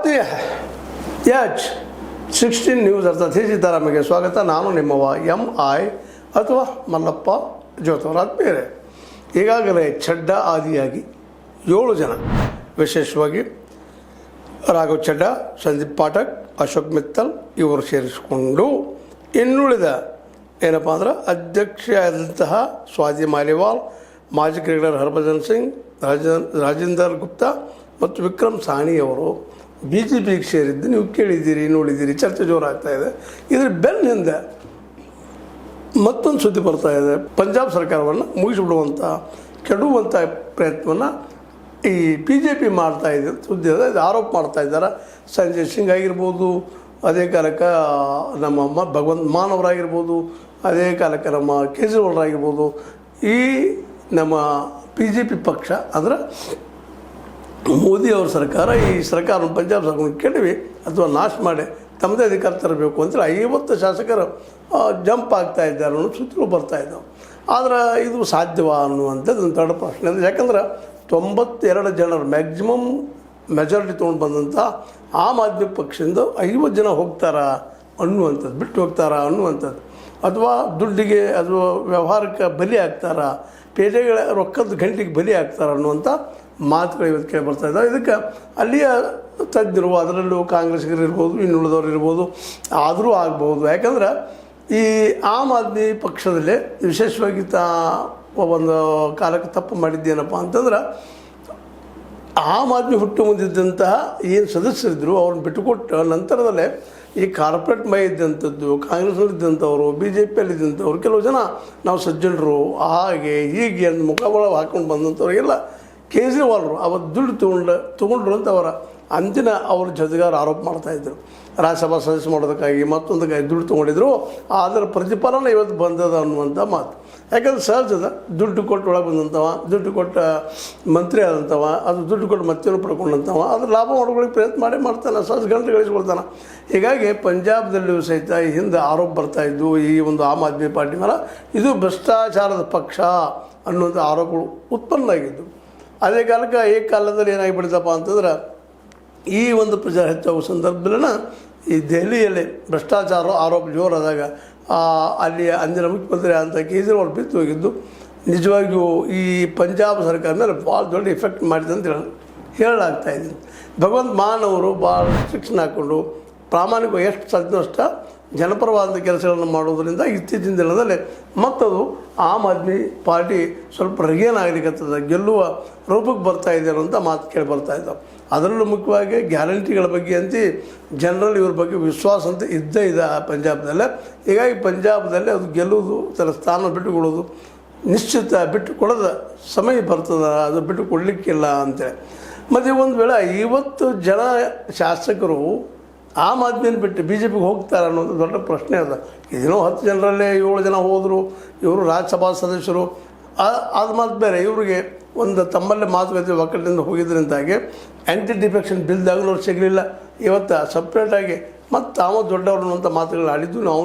ಆತ್ಮೀಯ H16 news ಅರ್ಥಾತ್ ಸೀತಾರಾಮಿಗೆ ಸ್ವಾಗತ. ನಾನು ನಿಮ್ಮವ MI ಅಥವಾ ಮಲ್ಲಪ್ಪ ಜೋತವರ. ಆತ್ಮೀಯರೇ, ಈಗಾಗಲೇ ಚಡ್ಡಾ ಆದಿಯಾಗಿ 7 ಜನ, ವಿಶೇಷವಾಗಿ ರಾಘವ್ ಚಡ್ಡಾ, ಸಂದೀಪ್ ಪಾಠಕ್, ಅಶೋಕ್ ಮಿತ್ತಲ್ ಇವರು ಸೇರಿಸಿಕೊಂಡು ಇನ್ನುಳಿದ ಏನಪ್ಪ ಅಂದ್ರೆ ಅಧ್ಯಕ್ಷರಾದಂತಹ ಸ್ವಾತಿ ಮಾಲಿವಾಲ್, ಮಾಜಿ ಕ್ರಿಕೆಟರ್ ಹರ್ಭಜನ್ ಸಿಂಗ್, ರಾಜೇಂದರ್ ಗುಪ್ತಾ ಮತ್ತು ವಿಕ್ರಮ್ ಸಾಣಿಯವರು BJPಗೆ ಸೇರಿದ್ದು ನೀವು ಕೇಳಿದ್ದೀರಿ, ನೋಡಿದ್ದೀರಿ. ಚರ್ಚೆ ಜೋರಾಗ್ತಾ ಇದೆ. ಇದರ ಬೆನ್ನಿಂದ ಮತ್ತೊಂದು ಸುದ್ದಿ ಬರ್ತಾ ಇದೆ. ಪಂಜಾಬ್ ಸರ್ಕಾರವನ್ನು ಮುಗಿಸಿಬಿಡುವಂಥ, ಕೆಡುವಂಥ ಪ್ರಯತ್ನವನ್ನು ಈ BJP ಮಾಡ್ತಾ ಇದೆ ಸುದ್ದಿ ಇದೆ. ಇದು ಆರೋಪ ಮಾಡ್ತಾ ಇದ್ದಾರೆ. ಸಂಜಯ್ ಸಿಂಗ್ ಆಗಿರ್ಬೋದು, ಅದೇ ಕಾಲಕ್ಕೆ ನಮ್ಮ ಭಗವಂತ್ ಮಾನ್ ಅವರಾಗಿರ್ಬೋದು, ಅದೇ ಕಾಲಕ್ಕೆ ನಮ್ಮ ಕೇಜ್ರಿವಾಲ್ರಾಗಿರ್ಬೋದು. ಈ ನಮ್ಮ BJP ಪಕ್ಷ ಅಂದರೆ ಮೋದಿ ಅವ್ರ ಸರ್ಕಾರ ಈ ಸರ್ಕಾರ ಪಂಜಾಬ್ ಸರ್ಕಾರವನ್ನು ಕೆಡವಿ ಅಥವಾ ನಾಶ ಮಾಡಿ ತಮ್ಮದೇ ಅಧಿಕಾರ ತರಬೇಕು ಅಂತೇಳಿ 50 ಶಾಸಕರು ಜಂಪ್ ಆಗ್ತಾ ಇದ್ದಾರೆ ಅನ್ನೋ ಸುದ್ದಿಗಳು ಬರ್ತಾ ಇದ್ದಾವೆ. ಆದರೆ ಇದು ಸಾಧ್ಯವಾ ಅನ್ನುವಂಥದ್ದು ಒಂದು ದೊಡ್ಡ ಪ್ರಶ್ನೆ. ಯಾಕಂದ್ರೆ 92 ಜನರು ಮ್ಯಾಕ್ಸಿಮಮ್ ಮೆಜಾರಿಟಿ ತೊಗೊಂಡು ಬಂದಂಥ ಆಮ್ ಆದ್ಮಿ ಪಕ್ಷದಿಂದ 50 ಜನ ಹೋಗ್ತಾರಾ ಅನ್ನುವಂಥದ್ದು, ಬಿಟ್ಟು ಹೋಗ್ತಾರಾ ಅನ್ನುವಂಥದ್ದು, ಅಥವಾ ದುಡ್ಡಿಗೆ ಅಥವಾ ವ್ಯವಹಾರಕ್ಕೆ ಬಲಿ ಆಗ್ತಾರಾ, ಪೇಟೆಗಳ ರೊಕ್ಕದ ಗಂಟೆಗೆ ಬಲಿ ಆಗ್ತಾರ ಅನ್ನುವಂಥ ಮಾತುಗಳು ಇವತ್ತು ಕೇಳಿ ಬರ್ತಾ ಇದ್ದಾವೆ. ಇದಕ್ಕೆ ಅಲ್ಲಿಯ ತಜ್ಞರು, ಅದರಲ್ಲೂ ಕಾಂಗ್ರೆಸ್ಗರಿರ್ಬೋದು, ಇನ್ನುಳಿದವ್ರು ಇರ್ಬೋದು, ಆದರೂ ಆಗ್ಬೋದು. ಯಾಕಂದ್ರೆ ಈ ಆಮ್ ಆದ್ಮಿ ಪಕ್ಷದಲ್ಲಿ ವಿಶೇಷವಾಗಿ ಒಂದು ಕಾಲಕ್ಕೆ ತಪ್ಪು ಮಾಡಿದ್ದೇನಪ್ಪ ಅಂತಂದ್ರೆ, ಆಮ್ ಆದ್ಮಿ ಹುಟ್ಟು ಮುಂದಿದ್ದಂತಹ ಏನು ಸದಸ್ಯರಿದ್ದರು ಅವ್ರನ್ನ ಬಿಟ್ಟುಕೊಟ್ಟು ನಂತರದಲ್ಲೇ ಈ ಕಾರ್ಪೊರೇಟ್ ಮೈ ಇದ್ದಂಥದ್ದು, ಕಾಂಗ್ರೆಸ್ನಲ್ಲಿದ್ದಂಥವ್ರು, BJPಯಲ್ಲಿದ್ದಂಥವ್ರು, ಕೆಲವು ಜನ ನಾವು ಸಜ್ಜನರು ಹಾಗೆ ಹೀಗೆ ಅಂತ ಮುಖಬಳ ಹಾಕ್ಕೊಂಡು ಬಂದಂಥವ್ರಿಗೆಲ್ಲ ಕೇಜ್ರಿವಾಲ್ರು ಅವತ್ತು ದುಡ್ಡು ತೊಗೊಂಡ್ರು ಅಂತ ಅವರ ಅಂದಿನ ಅವ್ರ ಜೊತೆಗಾರ ಆರೋಪ ಮಾಡ್ತಾಯಿದ್ರು. ರಾಜ್ಯಸಭಾ ಸದಸ್ಯ ಮಾಡೋದಕ್ಕಾಗಿ ಮತ್ತೊಂದಕ್ಕಾಗಿ ದುಡ್ಡು ತೊಗೊಂಡಿದ್ರು, ಅದರ ಪ್ರತಿಫಲನ ಇವತ್ತು ಬಂದದ ಅನ್ನುವಂಥ ಮಾತು. ಯಾಕಂದ್ರೆ ಸಹಜದ, ದುಡ್ಡು ಕೊಟ್ಟು ಒಳಗೆ ಬಂದಂಥವ, ದುಡ್ಡು ಕೊಟ್ಟ ಮಂತ್ರಿ ಆದಂಥವ, ಅದು ದುಡ್ಡು ಕೊಟ್ಟು ಮತ್ತೇನು ಪಡ್ಕೊಂಡಂಥವ, ಅದ್ರ ಲಾಭ ಮಾಡ್ಕೊಳ್ಳಿಕ್ಕೆ ಪ್ರಯತ್ನ ಮಾಡೇ ಮಾಡ್ತಾನೆ, ಸಹಜ ಗಂಟೆ ಗಳಿಸ್ಕೊಳ್ತಾನೆ. ಹೀಗಾಗಿ ಪಂಜಾಬ್ದಲ್ಲಿಯೂ ಸಹಿತ ಹಿಂದೆ ಆರೋಪ ಬರ್ತಾಯಿದ್ದು ಈ ಒಂದು ಆಮ್ ಆದ್ಮಿ ಪಾರ್ಟಿ ಮೇಲೆ ಇದು ಭ್ರಷ್ಟಾಚಾರದ ಪಕ್ಷ ಅನ್ನೋದು ಆರೋಪಗಳು ಉತ್ಪನ್ನ ಆಗಿದ್ದು. ಅದೇ ಕಾಲಕ್ಕೆ ಈ ಕಾಲದಲ್ಲಿ ಏನಾಗಿಬಿಡ್ತಪ್ಪ ಅಂತಂದ್ರೆ, ಈ ಒಂದು ಪ್ರಚಾರ ಹೆಚ್ಚಾಗುವ ಸಂದರ್ಭದಲ್ಲಿನ ಈ ದೆಹಲಿಯಲ್ಲಿ ಭ್ರಷ್ಟಾಚಾರ ಆರೋಪ ಜೋರಾದಾಗ ಅಲ್ಲಿ ಅಂದಿನ ಮುಖ್ಯಮಂತ್ರಿ ಅಂತ ಕೇಜ್ರಿವಾಲ್ ಬಿತ್ತು ಹೋಗಿದ್ದು ನಿಜವಾಗಿಯೂ ಈ ಪಂಜಾಬ್ ಸರ್ಕಾರ ಮೇಲೆ ಭಾಳ ದೊಡ್ಡ ಎಫೆಕ್ಟ್ ಮಾಡಿದೆ ಅಂತ ಹೇಳಲಾಗ್ತಾ ಇದೆ. ಭಗವಂತ್ ಮಾನ್ ಅವರು ಭಾಳ ರಿಸ್ಟ್ರಿಕ್ಷನ್ ಹಾಕ್ಕೊಂಡು ಪ್ರಾಮಾಣಿಕವಾಗಿ ಎಷ್ಟು ಸಾಧ್ಯವೋ ಅಷ್ಟ ಜನಪರವಾದ ಕೆಲಸಗಳನ್ನು ಮಾಡೋದರಿಂದ ಇತ್ತೀಚಿನ ದಿನದಲ್ಲಿ ಮತ್ತದು ಆಮ್ ಆದ್ಮಿ ಪಾರ್ಟಿ ಸ್ವಲ್ಪ ರಗೇನ್ ಆಗಲಿಕ್ಕತ್ತದ, ಗೆಲ್ಲುವ ರೂಪಕ್ಕೆ ಬರ್ತಾ ಇದೆ ಅನ್ನೋಂಥ ಮಾತು ಕೇಳಿ ಬರ್ತಾ ಇದ್ದಾವೆ. ಅದರಲ್ಲೂ ಮುಖ್ಯವಾಗಿ ಗ್ಯಾರಂಟಿಗಳ ಬಗ್ಗೆ ಅಂತ ಜನರಲ್ಲಿ ಇವ್ರ ಬಗ್ಗೆ ವಿಶ್ವಾಸ ಅಂತ ಇದ್ದೇ ಇದೆ ಆ ಪಂಜಾಬ್ದಲ್ಲೇ. ಹೀಗಾಗಿ ಪಂಜಾಬ್ದಲ್ಲೇ ಅದು ಗೆಲ್ಲುವುದು, ತನ್ನ ಸ್ಥಾನ ಬಿಟ್ಟುಕೊಡೋದು ನಿಶ್ಚಿತ, ಬಿಟ್ಟು ಕೊಡೋದ ಸಮಯ ಬರ್ತದೆ, ಅದು ಬಿಟ್ಟು ಕೊಡಲಿಕ್ಕಿಲ್ಲ ಅಂತೇಳಿ. ಮತ್ತು ಒಂದು ವೇಳೆ 50 ಜನ ಶಾಸಕರು ಆಮ್ ಆದ್ಮಿನ ಬಿಟ್ಟು BJPಗೆ ಹೋಗ್ತಾರೆ ಅನ್ನೋದು ದೊಡ್ಡ ಪ್ರಶ್ನೆ ಅದ. ಇದೇನೋ 10 ಜನರಲ್ಲೇ 7 ಜನ ಹೋದರು, ಇವರು ರಾಜ್ಯಸಭಾ ಸದಸ್ಯರು, ಅದು ಮಾತು ಬೇರೆ. ಇವರಿಗೆ ಒಂದು ತಮ್ಮಲ್ಲೇ ಮಾತುಕತೆ ಒಕ್ಕಲಿನಿಂದ ಹೋಗಿದ್ದರಿಂದಾಗಿ ಆ್ಯಂಟಿ ಡಿಫೆಕ್ಷನ್ ಬಿಲ್ದಾಗಲೂ ಅವ್ರು ಸಿಗಲಿಲ್ಲ. ಇವತ್ತು ಸಪ್ರೇಟಾಗಿ ಮತ್ತು ತಾವು ದೊಡ್ಡವರು ಅನ್ನುವಂಥ ಮಾತುಗಳು ಆಡಿದ್ದು ನಾವು